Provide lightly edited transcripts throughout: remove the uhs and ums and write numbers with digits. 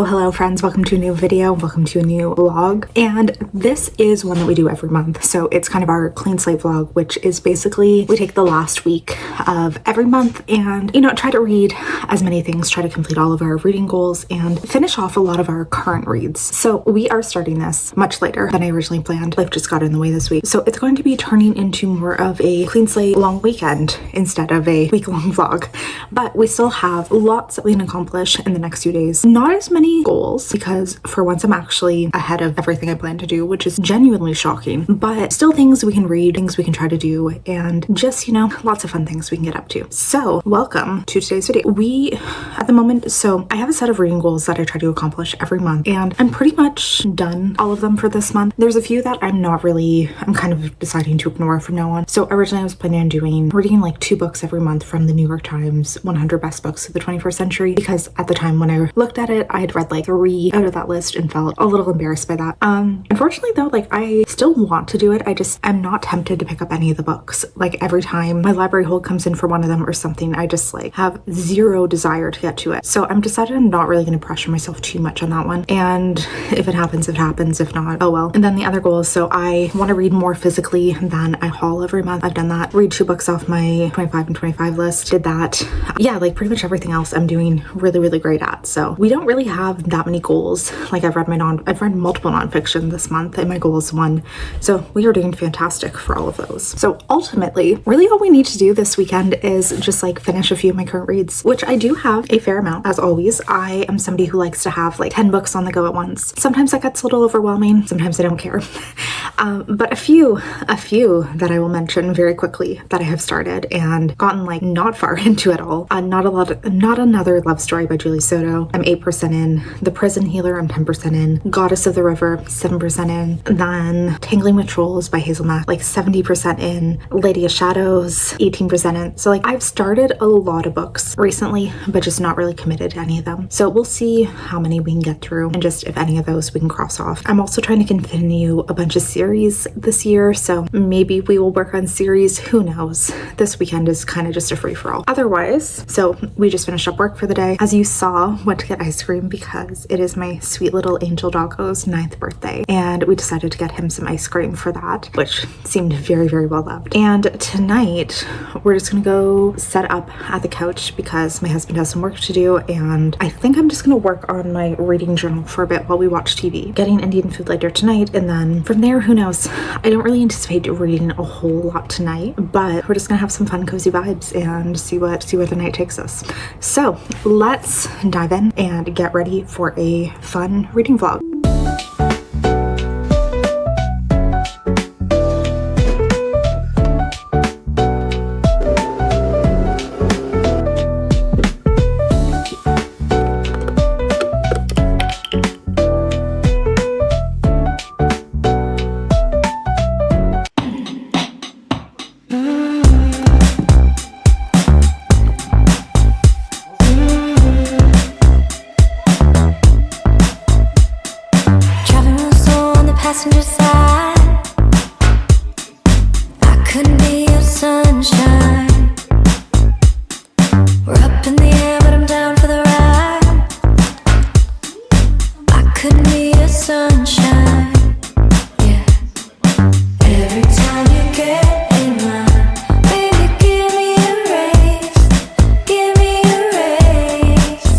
Hello friends, welcome to a new video, welcome to a new vlog, and this is one that we do every month. So it's kind of our clean slate vlog, which is basically we take the last week of every month and try to read as many things, try to complete all of our reading goals and finish off a lot of our current reads. So we are starting this much later than I originally planned. Life just got in the way this week, so it's going to be turning into more of a clean slate long weekend instead of a week-long vlog, but we still have lots that we can accomplish in the next few days. Not as many goals, because for once I'm actually ahead of everything I plan to do, which is genuinely shocking, but still things we can read, things we can try to do, and just lots of fun things we can get up to. So welcome to today's video. At the moment, so I have a set of reading goals that I try to accomplish every month, and I'm pretty much done all of them for this month. There's a few that I'm kind of deciding to ignore from now on. So originally I was planning on reading like 2 books every month from the New York Times 100 best books of the 21st century, because at the time when I looked at it, I had read like 3 out of that list and felt a little embarrassed by that. Unfortunately though, I still want to do it. I'm not tempted to pick up any of the books. Like every time my library hold comes in for one of them or something, I just have zero desire to get to it. So I'm decided I'm not really going to pressure myself too much on that one. And if it happens, it happens. If not, oh well. And then the other goal is, so I want to read more physically than I haul every month. I've done that. Read 2 books off my 25 and 25 list. Did that. Yeah, pretty much everything else I'm doing really great at. So we don't really have that many goals. I've read multiple nonfiction this month and my goal is 1. So we are doing fantastic for all of those. So ultimately, really all we need to do this weekend is just finish a few of my current reads, which I do have a fair amount. As always, I am somebody who likes to have 10 books on the go at once. Sometimes that gets a little overwhelming. Sometimes I don't care. But a few that I will mention very quickly that I have started and gotten not far into at all. Not Another Love Story by Julie Soto. I'm 8% in. The Prison Healer, I'm 10% in. Goddess of the River, 7% in. Then Tangling with Trolls by Hazelnut, 70% in. Lady of Shadows, 18% in. So I've started a lot of books recently, but just not really committed to any of them. So we'll see how many we can get through and just if any of those we can cross off. I'm also trying to continue a bunch of series this year, so maybe we will work on series, who knows. This weekend is kind of just a free-for-all. Otherwise, so we just finished up work for the day. As you saw, went to get ice cream because it is my sweet little angel doggo's 9th birthday, and we decided to get him some ice cream for that, which seemed very well loved. And tonight we're just gonna go set up at the couch because my husband has some work to do, and I think I'm just gonna work on my reading journal for a bit while we watch TV. Getting Indian food later tonight, and then from there, who knows. I don't really anticipate reading a whole lot tonight, but we're just gonna have some fun cozy vibes and see where the night takes us. So let's dive in and get ready for a fun reading vlog. Passenger side, I couldn't be your sunshine. We're up in the air, but I'm down for the ride. I couldn't be your sunshine. Yeah. Every time you get in line, baby, give me a raise. Give me a raise.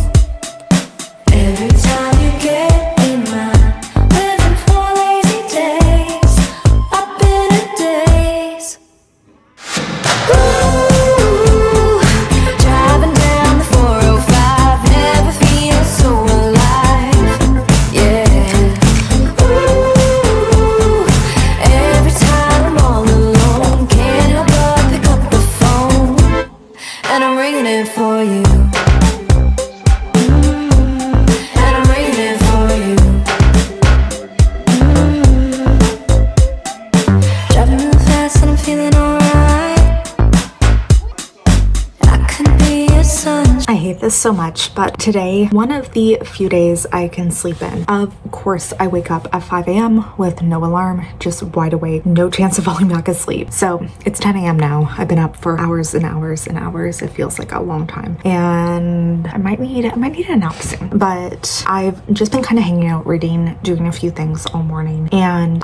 Every time you get in line. hate this so much, but today, one of the few days I can sleep in. Of course, I wake up at 5 a.m. with no alarm, just wide awake, no chance of falling back asleep. So it's 10 a.m. now. I've been up for hours and hours and hours. It feels like a long time. And I might need a nap soon. But I've just been kind of hanging out, reading, doing a few things all morning. And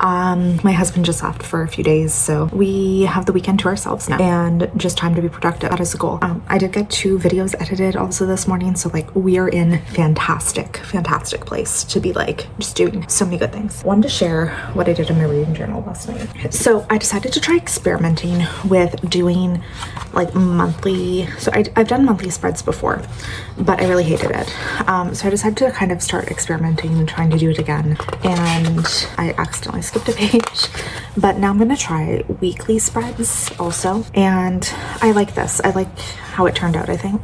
my husband just left for a few days, so we have the weekend to ourselves now and just time to be productive. That is the goal. I did get 2 videos edited also this morning, so like we are in fantastic place to be like just doing so many good things. Wanted to share what I did in my reading journal last night. So I decided to try experimenting with doing like monthly, so I've done monthly spreads before, but I really hated it. So I decided to kind of start experimenting and trying to do it again, and I accidentally skipped a page, but now I'm gonna try weekly spreads also, and I like this. I like how it turned out, I think.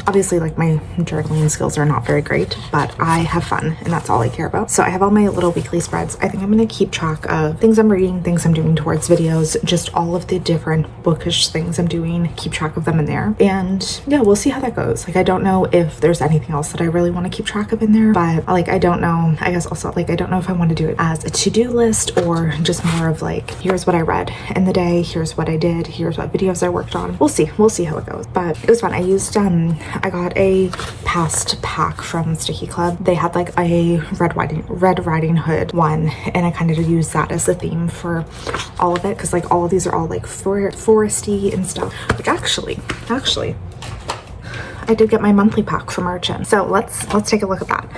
Obviously, like, my journaling skills are not very great, but I have fun, and that's all I care about. So I have all my little weekly spreads. I think I'm gonna keep track of things I'm reading, things I'm doing towards videos, just all of the different bookish things I'm doing, keep track of them in there. And yeah, we'll see how that goes. Like, I don't know if there's anything else that I really want to keep track of in there, but like, I don't know. I guess also, like, I don't know if I want to do it as a to-do list or just more of like, here's what I read in the day, here's what I did, here's what videos I worked on. We'll see how it goes. But it was fun. I used I got a past pack from Sticky Club. They had like a Red Riding Hood one, and I kind of used that as the theme for all of it, because like all of these are all like foresty and stuff, which actually I did get my monthly pack from Merchant. So let's take a look at that.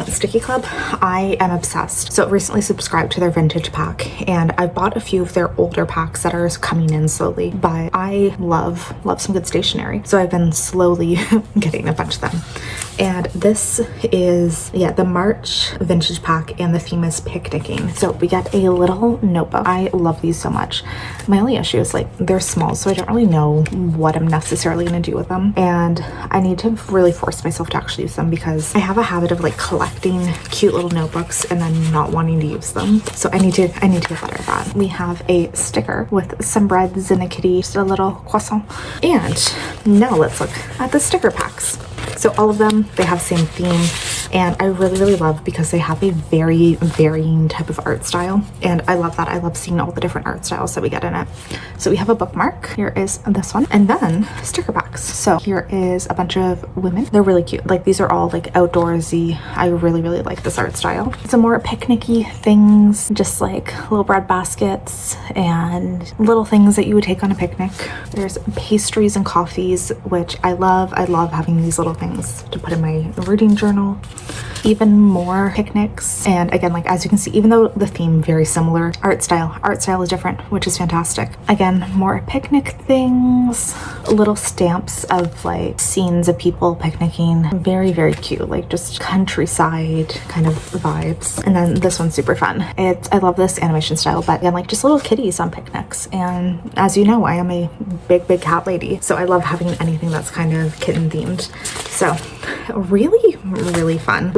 Sticky Club, I am obsessed. So recently subscribed to their vintage pack, and I bought a few of their older packs that are coming in slowly, but I love some good stationery. So I've been slowly getting a bunch of them. And this is, yeah, the March vintage pack, and the theme is picnicking. So we get a little notebook. I love these so much. My only issue is like they're small, so I don't really know what I'm necessarily going to do with them. And I need to really force myself to actually use them, because I have a habit of like collecting cute little notebooks and then not wanting to use them. So I need to get better at that. We have a sticker with some breads and a kitty, just a little croissant. And now let's look at the sticker packs. So all of them, they have the same theme, and I really love, because they have a very varying type of art style, and I love that. I love seeing all the different art styles that we get in it. So we have a bookmark. Here is this one, and then sticker packs. So here is a bunch of women. They're really cute. Like, these are all like outdoorsy. I really like this art style. Some more picnicky things, just like little bread baskets and little things that you would take on a picnic. There's pastries and coffees, which I love having these little things to put in my reading journal. Even more picnics, and again, like, as you can see, even though the theme very similar, art style is different, which is fantastic. Again, more picnic things, little stamps of like scenes of people picnicking, very cute, like just countryside kind of vibes. And then this one's super fun. I love this animation style, but again, like just little kitties on picnics. And as you know, I am a big cat lady, so I love having anything that's kind of kitten themed. So really fun.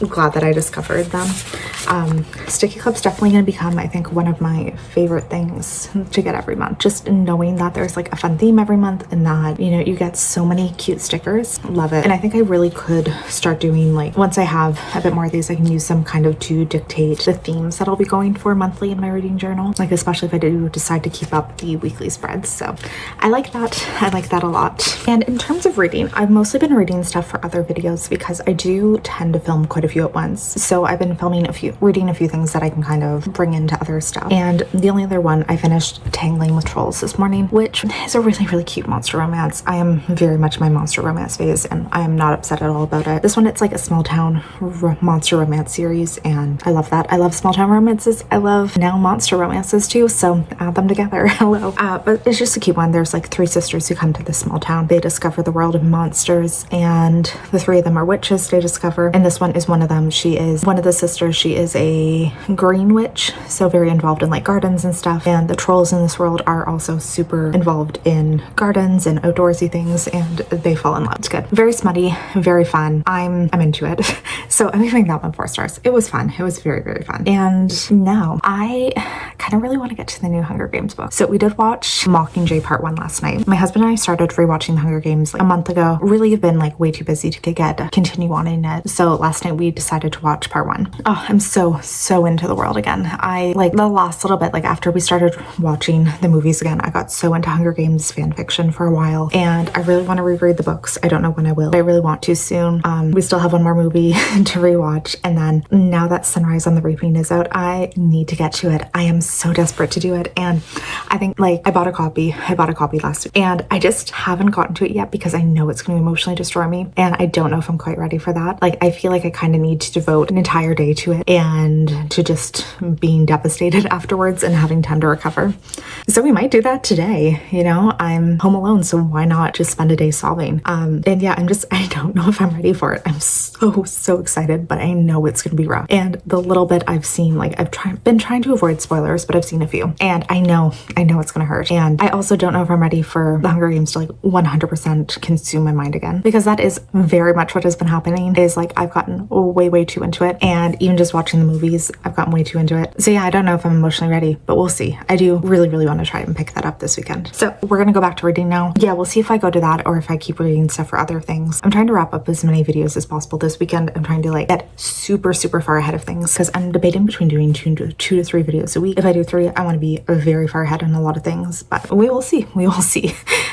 Glad that I discovered them. Sticky Club's definitely going to become, I think, one of my favorite things to get every month. Just knowing that there's like a fun theme every month, and that, you know, you get so many cute stickers. Love it. And I think I really could start doing, like, once I have a bit more of these, I can use them kind of to dictate the themes that I'll be going for monthly in my reading journal, like especially if I do decide to keep up the weekly spreads. So I like that a lot. And in terms of reading, I've mostly been reading stuff for other videos, because I do tend to film quite a few at once. So I've been reading a few things that I can kind of bring into other stuff. And the only other one, I finished Tangling with Trolls this morning, which is a really cute monster romance. I am very much my monster romance phase, and I am not upset at all about it. This one, it's like a small town monster romance series, and I love that. I love small town romances. I love now monster romances too, so add them together. Hello. But it's just a cute one. There's like 3 sisters who come to this small town. They discover the world of monsters, and the 3 of them are witches, they discover. And this one is one of them. She is one of the sisters. She is a green witch, so very involved in like gardens and stuff. And the trolls in this world are also super involved in gardens and outdoorsy things, and they fall in love. It's good. Very smutty, very fun. I'm into it. So I'm giving that one 4 stars. It was fun. It was very fun. And now I kind of really want to get to the new Hunger Games book. So we did watch Mockingjay Part 1 last night. My husband and I started rewatching the Hunger Games like a month ago. Really have been like way too busy to continue on in it. So last night we decided to watch Part 1. Oh, I'm so into the world again. I like the last little bit, like after we started watching the movies again, I got so into Hunger Games fan fiction for a while, and I really want to reread the books. I don't know when I will, but I really want to soon. We still have one more movie to rewatch, and then now that Sunrise on the Reaping is out, I need to get to it. I am so desperate to do it, and I think like I bought a copy last week, and I just haven't gotten to it yet because I know it's going to emotionally destroy me, and I don't know if I'm quite ready for that. Like I feel like I kind of need to devote an entire day to it and to just being devastated afterwards and having time to recover. So we might do that today. You know, I'm home alone, so why not just spend a day sobbing? And yeah, I don't know if I'm ready for it. I'm so excited, but I know it's gonna be rough. And the little bit I've seen, like been trying to avoid spoilers, but I've seen a few, and I know it's gonna hurt. And I also don't know if I'm ready for the Hunger Games to like 100% consume my mind again, because that is very much what has been happening. Is like I've gotten way too into it, and even just watching the movies, I've gotten way too into it. So yeah, I don't know if I'm emotionally ready, but we'll see. I do really want to try and pick that up this weekend. So we're gonna go back to reading now. Yeah, we'll see if I go to that or if I keep reading stuff for other things. I'm trying to wrap up as many videos as possible this weekend. I'm trying to like get super far ahead of things, because I'm debating between doing two to three videos a week. If I do 3, I want to be very far ahead on a lot of things, but we will see.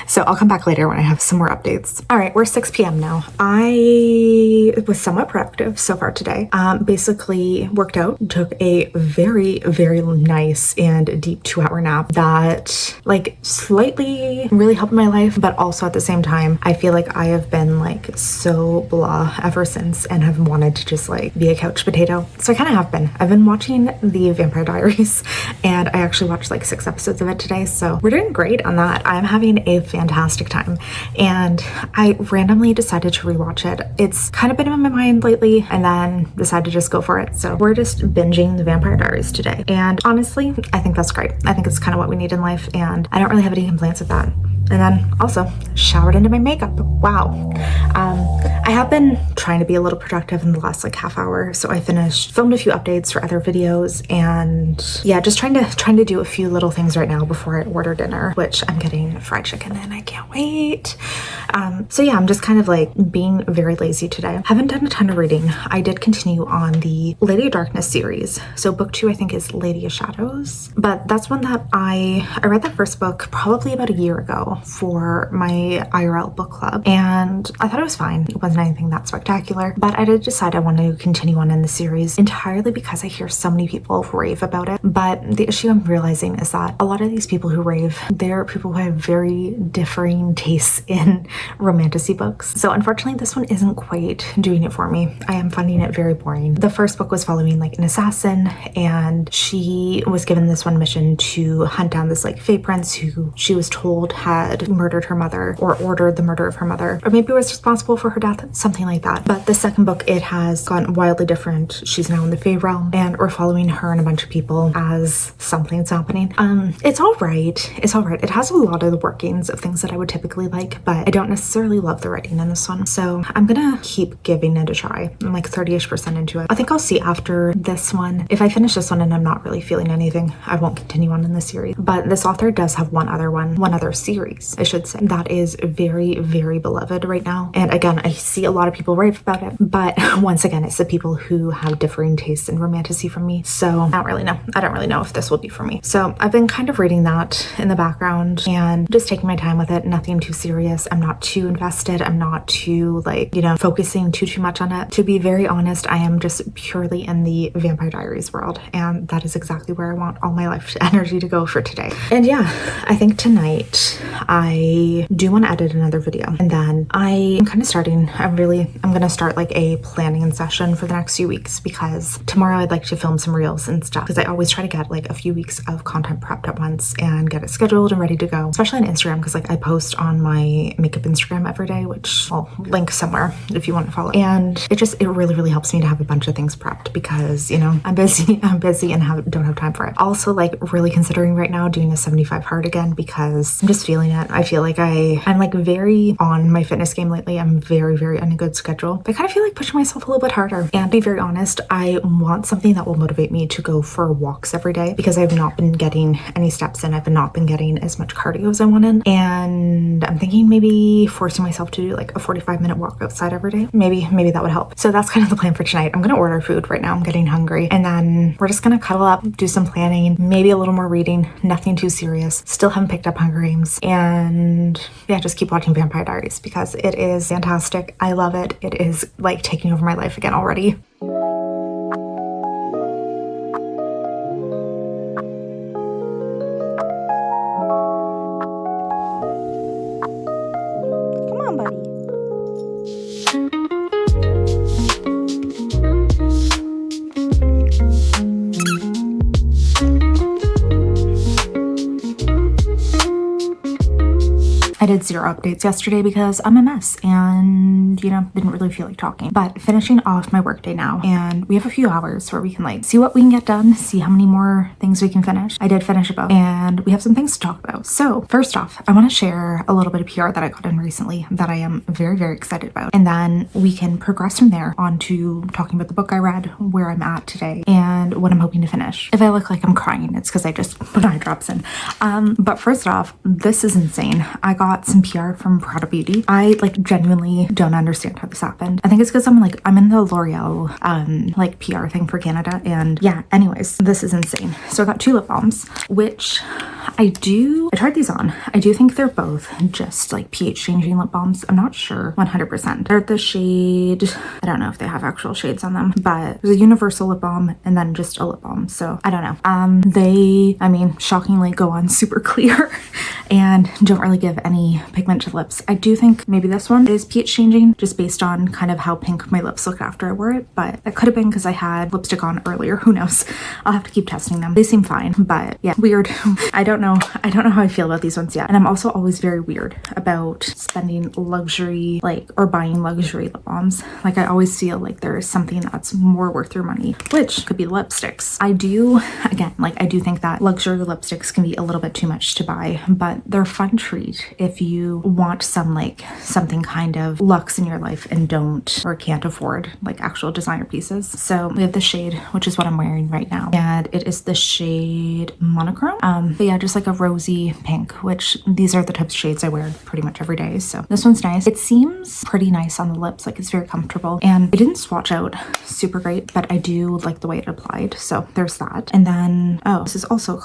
So I'll come back later when I have some more updates. All right, we're 6 p.m. now. I was somewhat productive so far today. Basically worked out, took a very nice and deep 2-hour nap that like slightly really helped my life, but also at the same time, I feel like I have been like so blah ever since and have wanted to just like be a couch potato. So I kind of have been. I've been watching the Vampire Diaries, and I actually watched like 6 episodes of it today. So we're doing great on that. I'm having a fantastic time, and I randomly decided to rewatch it. It's kind of been in my mind lately, and then decided to just go for it. So we're just binging the Vampire Diaries today, and honestly, I think that's great. I think it's kind of what we need in life, and I don't really have any complaints with that. And then also showered into my makeup. Wow. I have been trying to be a little productive in the last like half hour. So I filmed a few updates for other videos, and yeah, just trying to do a few little things right now before I order dinner, which I'm getting fried chicken and I can't wait. So yeah, I'm just kind of like being very lazy today. Haven't done a ton of reading. I did continue on the Lady of Darkness series. So book 2, I think, is Lady of Shadows, but that's one that I read that first book probably about a year ago for my IRL book club, and I thought it was fine. It wasn't anything that spectacular, but I did decide I wanted to continue on in the series entirely because I hear so many people rave about it. But the issue I'm realizing is that a lot of these people who rave, they're people who have very differing tastes in romantasy books. So unfortunately, this one isn't quite doing it for me. I am finding it very boring. The first book was following like an assassin, and she was given this one mission to hunt down this like fae prince who she was told had murdered her mother, or ordered the murder of her mother, or maybe was responsible for her death, something like that. But the second book, it has gone wildly different. She's now in the fae realm, and we're following her and a bunch of people as something's happening. It's all right. It has a lot of the workings of things that I would typically like, but I don't necessarily love the writing in this one. So I'm gonna keep giving it a try. I'm like 30-ish% into it. I think I'll see after this one. If I finish this one and I'm not really feeling anything, I won't continue on in the series. But this author does have one other series, I should say, that is very beloved right now. And again, I see a lot of people rave about it, but once again, it's the people who have differing tastes in romantasy from me. So I don't really know if this will be for me. So I've been kind of reading that in the background and just taking my time with it. Nothing too serious. I'm not too invested. I'm not too like, focusing too much on it. To be very honest, I am just purely in the Vampire Diaries world, and that is exactly where I want all my life energy to go for today. And yeah, I think tonight I do want to edit another video, and then I'm kind of starting, I'm gonna start like a planning session for the next few weeks, because tomorrow I'd like to film some reels and stuff, because I always try to get like a few weeks of content prepped at once and get it scheduled and ready to go, especially on Instagram, because like I post on my makeup Instagram every day, which I'll link somewhere if you want to follow. And it really helps me to have a bunch of things prepped, because I'm busy and don't have time for it. Also, like really considering right now doing a 75 hard again, because I'm just feeling it. I feel like I'm like very on my fitness game lately. I'm very very on a good schedule. But I kind of feel like pushing myself a little bit harder. And to be very honest, I want something that will motivate me to go for walks every day because I've not been getting any steps in. I've not been getting as much cardio as I wanted. And I'm thinking maybe forcing myself to do like a 45-minute walk outside every day. Maybe that would help. So that's kind of the plan for tonight. I'm gonna order food right now. I'm getting hungry. And then we're just gonna cuddle up, do some planning, maybe a little more reading, nothing too serious. Still haven't picked up Hunger Games. And yeah, just keep watching Vampire Diaries because it is fantastic. I love it. It is like taking over my life again already. Come on, buddy. I did 0 updates yesterday because I'm a mess and, you know, didn't really feel like talking. But finishing off my workday now, and we have a few hours where we can like see what we can get done, see how many more things we can finish. I did finish a book and we have some things to talk about. So first off, I want to share a little bit of PR that I got in recently that I am very, very excited about. And then we can progress from there on to talking about the book I read, where I'm at today, and what I'm hoping to finish. If I look like I'm crying, it's because I just put eye drops in. But first off, this is insane. I got some PR from Prada Beauty. I like genuinely don't understand how this happened. I think it's because I'm in the L'Oreal like PR thing for Canada, and yeah, anyways, this is insane. So I got 2 lip balms, which I tried these on. I do think they're both just like pH changing lip balms. I'm not sure 100%. They're the shade, I don't know if they have actual shades on them, but there's a universal lip balm and then just a lip balm. So I don't know. They, I mean, shockingly go on super clear and don't really give any pigment to lips. I do think maybe this one is pH changing just based on kind of how pink my lips looked after I wore it, but that could have been because I had lipstick on earlier. Who knows? I'll have to keep testing them. They seem fine, but yeah, weird. I don't know how I feel about these ones yet. And I'm also always very weird about spending luxury, like, or buying luxury lip balms. Like, I always feel like there's something that's more worth your money, which could be lipsticks. I do think that luxury lipsticks can be a little bit too much to buy, but they're a fun treat if you want something kind of luxe in your life and don't or can't afford like actual designer pieces. So we have the shade, which is what I'm wearing right now, and it is the shade Monochrome. But yeah, just like a rosy pink, which these are the types of shades I wear pretty much every day. So this one's nice. It seems pretty nice on the lips, like it's very comfortable, and it didn't swatch out super great, but I do like the way it applied. So there's that. And then, oh, is this also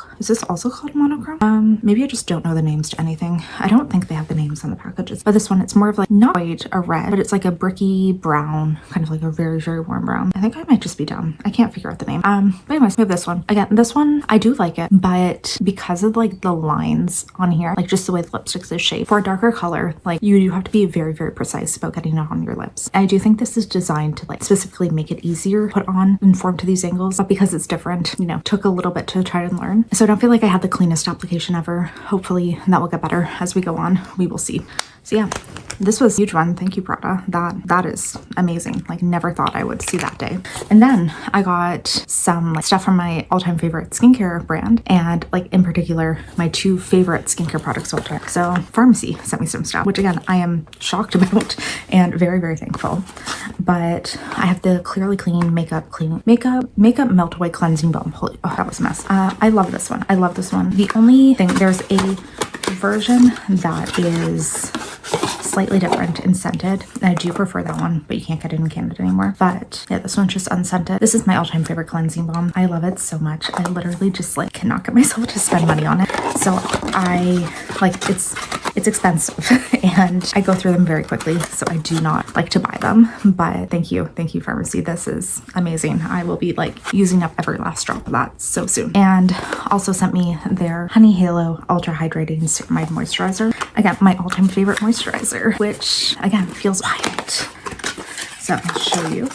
called Monochrome? Maybe I just don't know the names to anything. I don't think they have the names on the packages, but this one, it's more of like not quite a red, but it's like a bricky brown, kind of like a very, very warm brown. I think I might just be dumb. I can't figure out the name. But anyways, we have this one. Again, this one, I do like it, but because of like the lines on here, like just the way the lipsticks is shaped, for a darker color, like you do have to be very, very precise about getting it on your lips. I do think this is designed to like specifically make it easier to put on and form to these angles, but because it's different, you know, took a little bit to try and learn. So I don't feel like I had the cleanest application ever. Hopefully that will get better as we go on. We will see. So yeah, this was a huge one. Thank you, Prada. That is amazing. Like, never thought I would see that day. And then I got some like stuff from my all-time favorite skincare brand, and like in particular my 2 favorite skincare products all time. So Pharmacy sent me some stuff, which again I am shocked about and very, very thankful. But I have the Clearly Clean makeup melt away cleansing balm. Holy, oh, that was a mess. I love this one. I love this one. The only thing, there's a version that is slightly different and scented, and I do prefer that one, but you can't get it in Canada anymore. But yeah, this one's just unscented. This is my all-time favorite cleansing balm. I love it so much. I literally just like cannot get myself to spend money on it. So I like, it's expensive and I go through them very quickly, so I do not like to buy them. But thank you Pharmacy. This is amazing. I will be like using up every last drop of that so soon. And also sent me their Honey Halo Ultra Hydrating Ceramide Moisturizer. Again, my all-time favorite moisturizer, which again feels white. So I'll show you.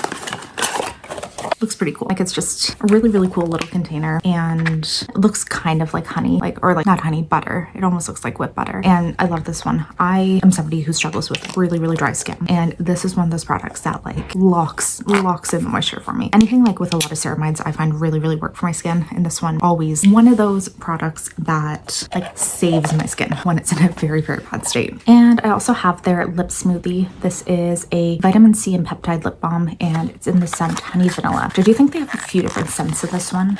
looks pretty cool. Like it's just a really, really cool little container, and it looks kind of like honey, or like not honey, butter. It almost looks like whipped butter. And I love this one. I am somebody who struggles with really, really dry skin, and this is one of those products that like locks in the moisture for me. Anything like with a lot of ceramides I find really, really work for my skin, and this one always one of those products that like saves my skin when it's in a very, very bad state. And I also have their lip smoothie. This is a vitamin C and peptide lip balm, and it's in the scent Honey Vanilla. I do think they have a few different scents of this one.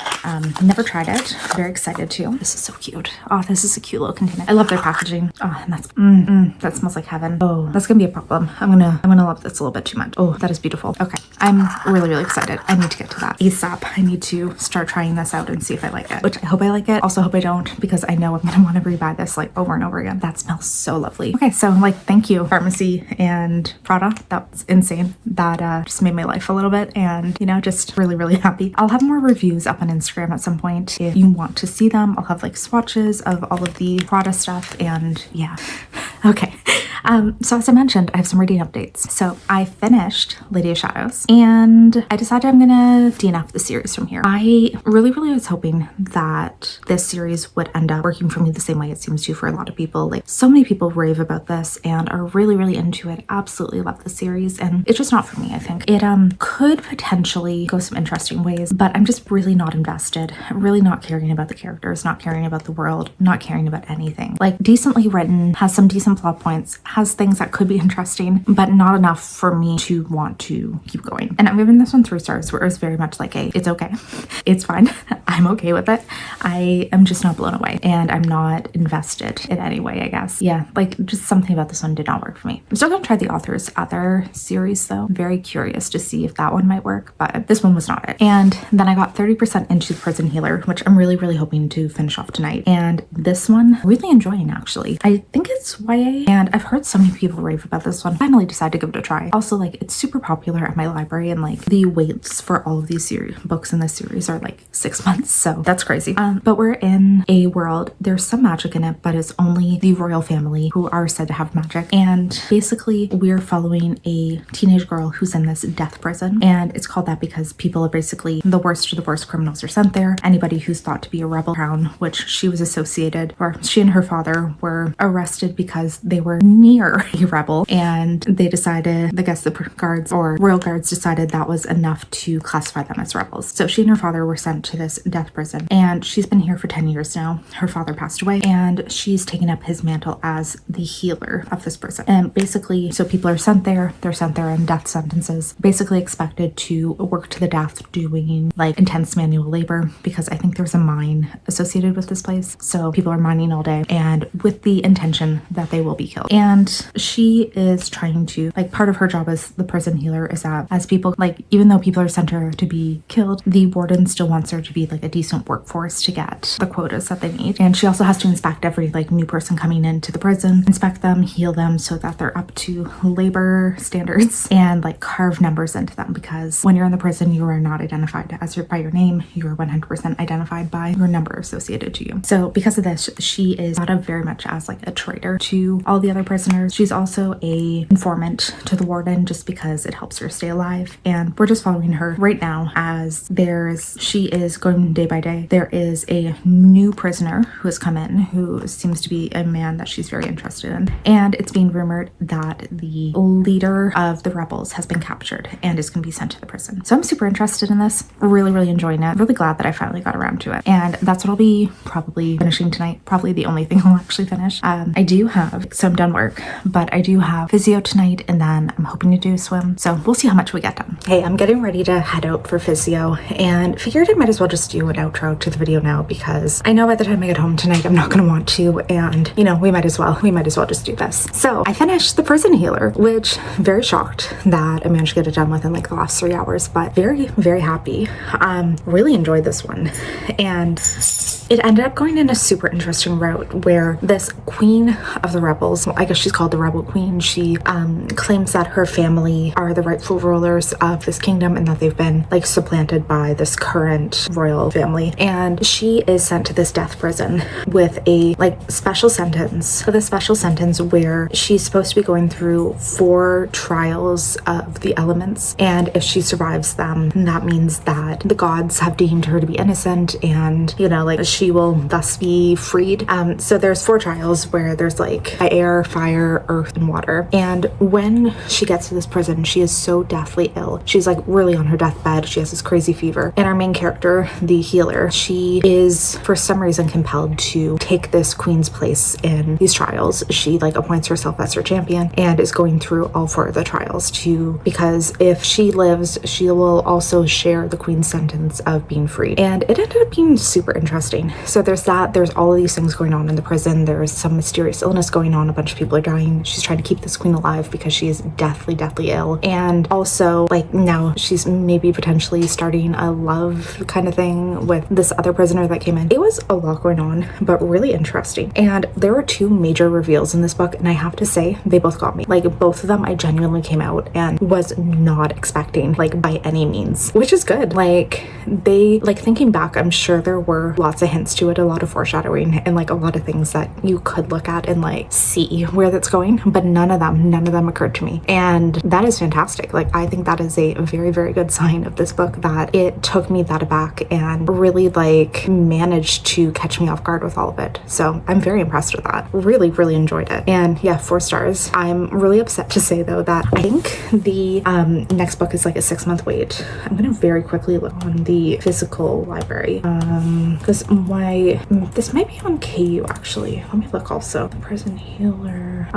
Never tried it. Very excited to. This is so cute. Oh, this is a cute little container. I love their packaging. Oh, and that's that smells like heaven. Oh, that's gonna be a problem. I'm gonna love this a little bit too much. Oh, that is beautiful. Okay, I'm really, really excited. I need to get to that ASAP. I need to start trying this out and see if I like it. Which I hope I like it. Also hope I don't, because I know I'm gonna want to rebuy this like over and over again. That smells so lovely. Okay, so like thank you, Pharmacy and Prada. That's insane. That just made my life a little bit, and you know, just really, really happy. I'll have more reviews up on Instagram at some point if you want to see them. I'll have like swatches of all of the Prada stuff, and yeah. Okay. So as I mentioned, I have some reading updates. So I finished Lady of Shadows, and I decided I'm gonna DNF the series from here. I really, really was hoping that this series would end up working for me the same way it seems to for a lot of people. Like so many people rave about this and are really, really into it. Absolutely love the series, and it's just not for me. I think it could potentially go some interesting ways, but I'm just really not invested. Really not caring about the characters, not caring about the world, not caring about anything. Like decently written, has some decent plot points, has things that could be interesting, but not enough for me to want to keep going. And I'm giving this one 3 stars, where it was very much like it's okay. It's fine. I'm okay with it. I am just not blown away, and I'm not invested in any way, I guess. Yeah, like just something about this one did not work for me. I'm still gonna try the author's other series though. I'm very curious to see if that one might work, but this one was not it. And then I got 30% into Prison Healer, which I'm really, really hoping to finish off tonight. And this one, really enjoying actually. I think it's YA, and I've heard so many people rave about this one. Finally decided to give it a try. Also, like it's super popular at my library, and like the waits for all of these books in this series are like 6 months, so that's crazy. But we're in a world, there's some magic in it, but it's only the royal family who are said to have magic. And basically we're following a teenage girl who's in this death prison, and it's called that because people are basically the worst of the worst criminals are sent there. Anybody who's thought to be a rebel crown, which she was associated, or she and her father were arrested because they were near a rebel, and they decided, I guess the guards or royal guards decided that was enough to classify them as rebels. So she and her father were sent to this death prison, and she's been here for 10 years now. Her father passed away, and she's taken up his mantle as the healer of this prison. And basically, so people are sent there, they're sent there on death sentences, basically expected to work to the death doing like intense manual labor, because I think there's a mine associated with this place. So people are mining all day, and with the intention that they will be killed. And she is trying to, like, part of her job as the prison healer is that as people, like, even though people are sent her to be killed, the warden still wants her to be like a decent workforce to get the quotas that they need. And she also has to inspect every like new person coming into the prison, inspect them, heal them so that they're up to labor standards, and like carve numbers into them, because when you're in the prison, you are not identified as by your name. You are 100% identified by your number associated to you. So because of this, she is thought of very much as like a traitor to all the other prisoners. She's also a informant to the warden just because it helps her stay alive. And we're just following her right now as she is going day by day. There is a new prisoner who has come in who seems to be a man that she's very interested in. And it's being rumored that the leader of the rebels has been captured and is going to be sent to the prison. So I'm super interested in this. Really, really enjoying it. Really glad that I finally got around to it. And that's what I'll be probably finishing tonight. Probably the only thing I'll actually finish. I do have, so I'm done work, but I do have physio tonight, and then I'm hoping to do a swim. So we'll see how much we get done. Hey, I'm getting ready to head out for physio, and figured I might as well just do an outro to the video now, because I know by the time I get home tonight, I'm not going to want to, and you know, we might as well just do this. So I finished the Prison Healer, which very shocked that I managed to get it done within like the last 3 hours, but very, very happy. Really enjoyed this one, and it ended up going in a super interesting route where this queen of the rebels, well, I guess she's she's called the Rebel Queen. She claims that her family are the rightful rulers of this kingdom and that they've been like supplanted by this current royal family. And she is sent to this death prison with a like special sentence, where she's supposed to be going through 4 trials of the elements, and if she survives them, that means that the gods have deemed her to be innocent, and you know, like she will thus be freed. So there's 4 trials where there's like air, fire, earth, and water. And when she gets to this prison, she is so deathly ill. She's like really on her deathbed. She has this crazy fever. And our main character, the healer, she is for some reason compelled to take this queen's place in these trials. She like appoints herself as her champion and is going through all 4 of the trials because if she lives, she will also share the queen's sentence of being freed. And it ended up being super interesting. So there's that. There's all of these things going on in the prison. There's some mysterious illness going on. A bunch of people are dying. She's trying to keep this queen alive because she is deathly ill. And also like now she's maybe potentially starting a love kind of thing with this other prisoner that came in. It was a lot going on, but really interesting. And there were 2 major reveals in this book, and I have to say they both got me. Like both of them I genuinely came out and was not expecting, like by any means, which is good. Like they, like thinking back, I'm sure there were lots of hints to it, a lot of foreshadowing, and like a lot of things that you could look at and like see where that's going, but none of them occurred to me. And that is fantastic. Like I think that is a very good sign of this book, that it took me that aback and really like managed to catch me off guard with all of it. So I'm very impressed with that. Really enjoyed it. And yeah, 4 stars. I'm really upset to say though that I think the next book is like a 6-month wait. I'm gonna very quickly look on the physical library because this might be on KU actually. Let me look also. The Prison Healer.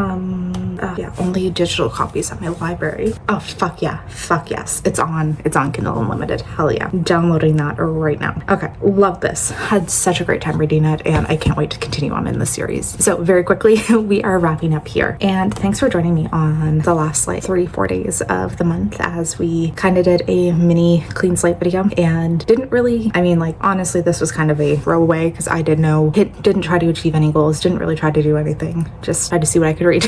Yeah, only digital copies at my library. Oh fuck yes, it's on Kindle Unlimited. Hell yeah, I'm downloading that right now. Okay, love this. Had such a great time reading it, and I can't wait to continue on in the series. So very quickly, we are wrapping up here, and thanks for joining me on the last like 3-4 days of the month as we kind of did a mini clean slate video. And didn't really, I mean, like honestly, this was kind of a throwaway because I didn't try to achieve any goals, didn't really try to do anything, just tried to see what I could read.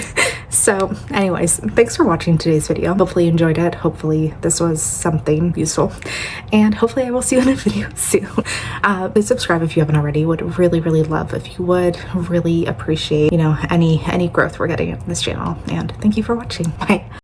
So anyways, thanks for watching today's video. Hopefully you enjoyed it. Hopefully this was something useful, and hopefully I will see you in a video soon. Please subscribe if you haven't already. Would really love if you would. Really appreciate, you know, any growth we're getting in this channel. And thank you for watching. Bye.